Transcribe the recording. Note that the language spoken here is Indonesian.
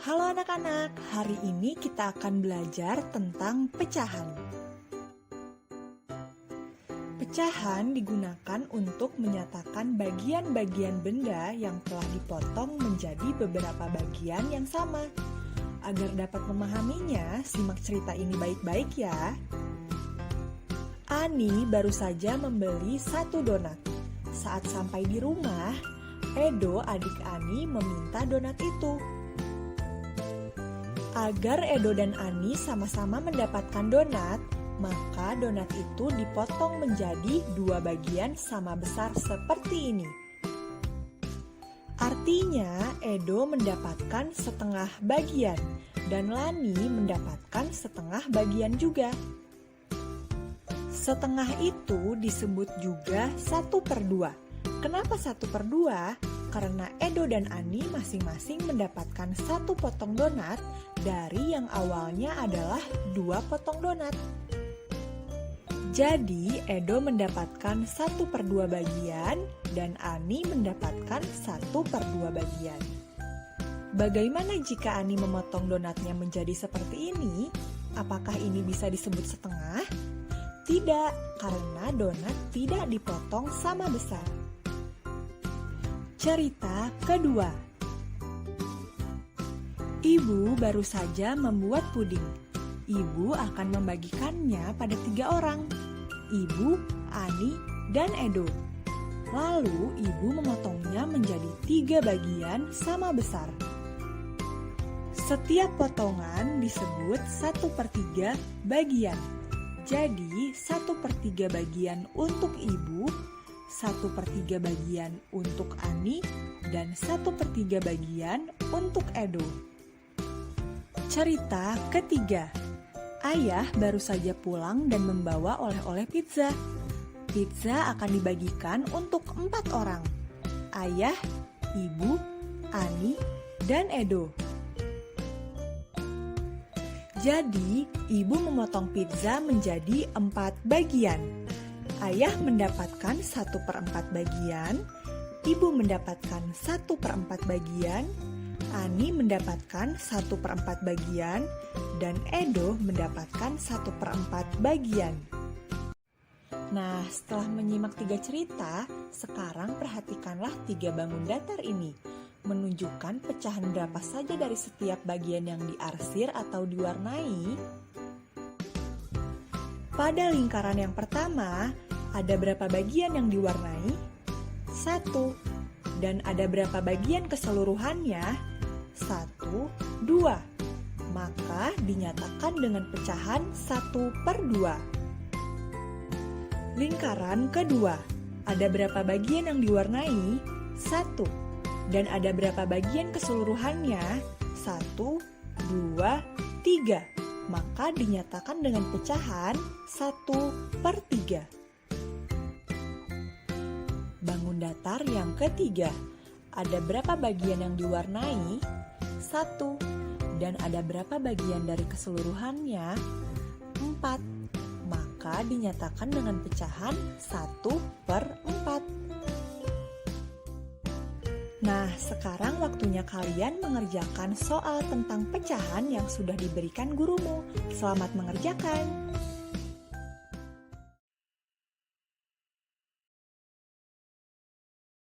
Halo anak-anak, hari ini kita akan belajar tentang pecahan. Pecahan digunakan untuk menyatakan bagian-bagian benda yang telah dipotong menjadi beberapa bagian yang sama. Agar dapat memahaminya, simak cerita ini baik-baik ya. Ani baru saja membeli 1 donat. Saat sampai di rumah, Edo, adik Ani, meminta donat itu. Agar Edo dan Ani sama-sama mendapatkan donat, maka donat itu dipotong menjadi 2 bagian sama besar seperti ini. Artinya, Edo mendapatkan setengah bagian dan Lani mendapatkan setengah bagian juga. Setengah itu disebut juga 1/2. Kenapa 1/2? Karena Edo dan Ani masing-masing mendapatkan 1 potong donat dari yang awalnya adalah 2 potong donat. Jadi Edo mendapatkan 1/2 bagian dan Ani mendapatkan 1/2 bagian. Bagaimana jika Ani memotong donatnya menjadi seperti ini? Apakah ini bisa disebut setengah? Tidak, karena donat tidak dipotong sama besar. Cerita kedua. Ibu baru saja membuat puding. Ibu akan membagikannya pada 3 orang. Ibu, Ani, dan Edo. Lalu ibu memotongnya menjadi 3 bagian sama besar. Setiap potongan disebut 1/3 bagian. Jadi 1/3 bagian untuk ibu, 1/3 bagian untuk Ani, dan 1/3 bagian untuk Edo. Cerita ketiga. Ayah baru saja pulang dan membawa oleh-oleh pizza. Pizza akan dibagikan untuk 4 orang. Ayah, ibu, Ani, dan Edo. Jadi, ibu memotong pizza menjadi 4 bagian. Ayah mendapatkan 1/4 bagian, ibu mendapatkan 1/4 bagian, Ani mendapatkan 1/4 bagian, dan Edo mendapatkan 1/4 bagian. Nah, setelah menyimak 3 cerita, sekarang perhatikanlah 3 bangun datar ini. Menunjukkan pecahan berapa saja dari setiap bagian yang diarsir atau diwarnai. Pada lingkaran yang pertama, ada berapa bagian yang diwarnai? 1. Dan ada berapa bagian keseluruhannya? 1, 2. Maka dinyatakan dengan pecahan 1/2. Lingkaran kedua, ada berapa bagian yang diwarnai? 1. Dan ada berapa bagian keseluruhannya? 1, 2, 3. Maka dinyatakan dengan pecahan 1/3. Bangun datar yang ketiga. Ada berapa bagian yang diwarnai? 1. Dan ada berapa bagian dari keseluruhannya? 4. Maka dinyatakan dengan pecahan 1/4. Nah, sekarang waktunya kalian mengerjakan soal tentang pecahan yang sudah diberikan gurumu. Selamat mengerjakan!